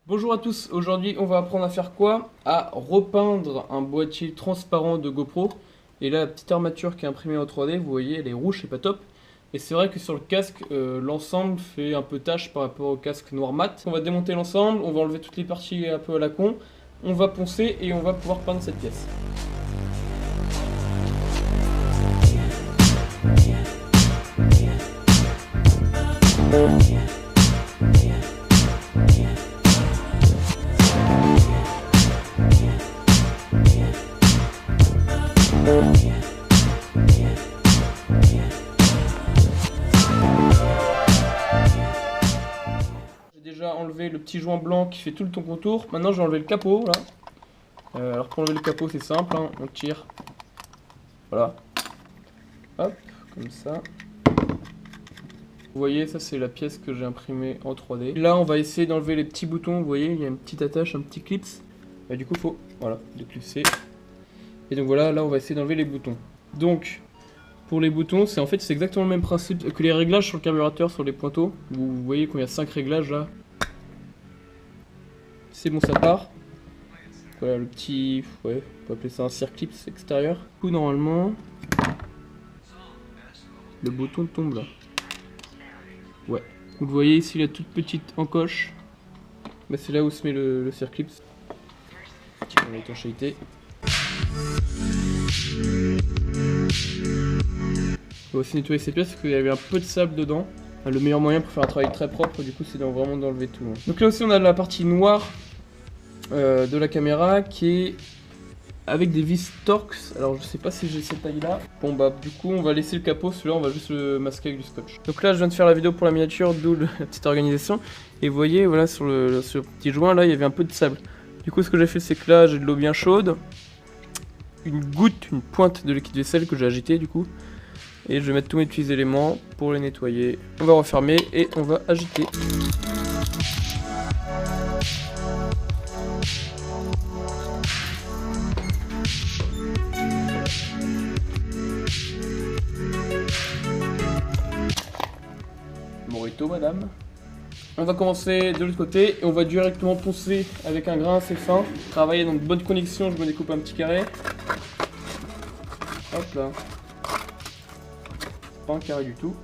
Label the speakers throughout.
Speaker 1: Bonjour à tous, aujourd'hui on va apprendre à faire quoi? À repeindre un boîtier transparent de GoPro. Et là la petite armature qui est imprimée en 3D, vous voyez elle est rouge, c'est pas top. Et c'est vrai que sur le casque, l'ensemble fait un peu tache par rapport au casque noir mat. On va démonter l'ensemble, on va enlever toutes les parties un peu à la con. On va poncer et on va pouvoir peindre cette pièce. J'ai déjà enlevé le petit joint blanc qui fait tout le ton contour. Maintenant je vais enlever le capot là. Alors pour enlever le capot c'est simple, hein, on tire. Voilà. Hop, comme ça. Vous voyez, ça c'est la pièce que j'ai imprimée en 3D. Là on va essayer d'enlever les petits boutons, vous voyez, il y a une petite attache, un petit clips. Et du coup faut, voilà, déclipser. Et donc voilà, là on va essayer d'enlever les boutons. Donc, pour les boutons, c'est exactement le même principe que les réglages sur le carburateur, sur les pointeaux. Vous voyez qu'il y a 5 réglages là. C'est bon, ça part. Voilà le petit, ouais, on peut appeler ça un circlips extérieur. Du coup normalement, le bouton tombe là. Ouais. Vous le voyez ici, la toute petite encoche. Bah, c'est là où se met le circlips. Qui prend l'étanchéité. On va aussi nettoyer ces pièces parce qu'il y avait un peu de sable dedans. Le meilleur moyen pour faire un travail très propre, du coup, c'est vraiment d'enlever tout. Donc là aussi, on a la partie noire de la caméra qui est avec des vis Torx. Alors je sais pas si j'ai cette taille là. Bon bah du coup on va laisser le capot, celui-là on va juste le masquer avec du scotch. Donc là je viens de faire la vidéo pour la miniature, d'où la petite organisation. Et vous voyez voilà sur le petit joint là il y avait un peu de sable. Du coup ce que j'ai fait c'est que là j'ai de l'eau bien chaude, une pointe de liquide vaisselle que j'ai agité du coup. Et je vais mettre tous mes petits éléments pour les nettoyer. On va refermer et on va agiter. Morito, madame. On va commencer de l'autre côté et on va directement poncer avec un grain assez fin. Travailler dans de bonnes connexions, je me découpe un petit carré. Hop là. Pas un carré du tout.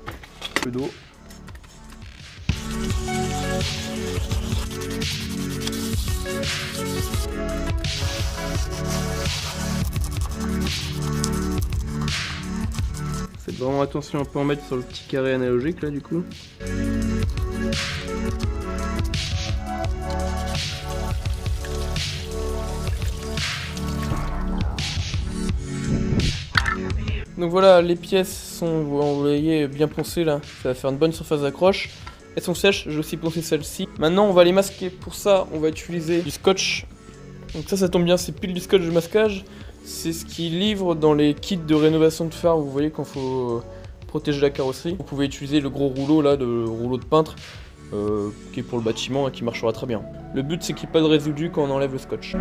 Speaker 1: Un peu d'eau. Faites vraiment attention à ne pas en mettre sur le petit carré analogique là du coup. Donc voilà, les pièces sont, vous voyez, bien poncées là, ça va faire une bonne surface d'accroche. Elles sont sèches, je vais aussi poncer celles-ci. Maintenant on va les masquer, pour ça on va utiliser du scotch. Donc ça tombe bien, c'est pile du scotch de masquage. C'est ce qui livre dans les kits de rénovation de phare, vous voyez quand il faut protéger la carrosserie. Vous pouvez utiliser le gros rouleau là, le rouleau de peintre, qui est pour le bâtiment et qui marchera très bien. Le but c'est qu'il n'y ait pas de résidu quand on enlève le scotch.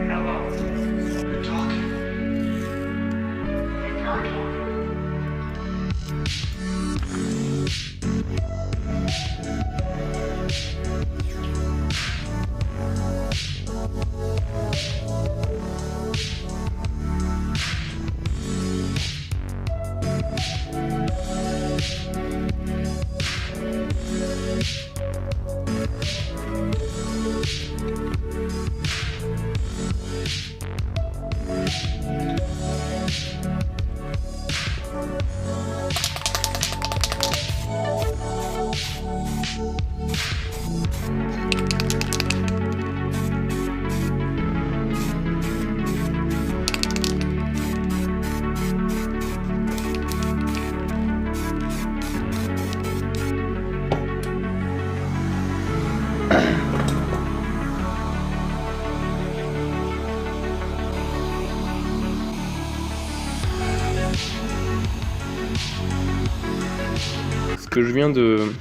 Speaker 1: Ce que je viens de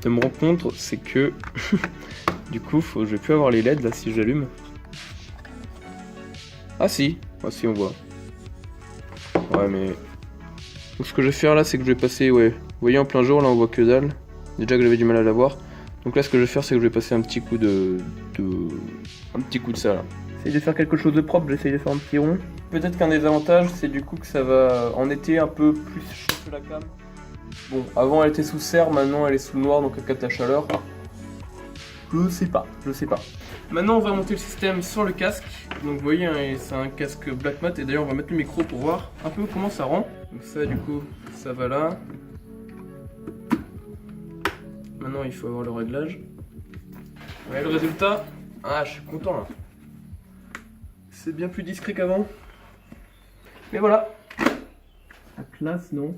Speaker 1: me rendre compte, c'est que du coup, je vais plus avoir les LED là si j'allume. Ah si, on voit. Ouais, mais donc, ce que je vais faire là, c'est que je vais passer, ouais, vous voyez en plein jour là, on voit que dalle. Déjà que j'avais du mal à la voir. Donc là, ce que je vais faire, c'est que je vais passer un petit coup de petit coup de ça là. J'essaye de faire quelque chose de propre, j'essaye de faire un petit rond. Peut-être qu'un des avantages, c'est du coup que ça va en été un peu plus chaud que la cam. Bon, avant elle était sous serre, maintenant elle est sous le noir, donc elle capte la chaleur. Je sais pas. Maintenant on va monter le système sur le casque. Donc vous voyez, hein, c'est un casque black mat, et d'ailleurs on va mettre le micro pour voir un peu comment ça rend. Donc ça du coup, ça va là. Maintenant il faut avoir le réglage. Ouais, le résultat, ah je suis content là. C'est bien plus discret qu'avant. Mais voilà. La classe, non?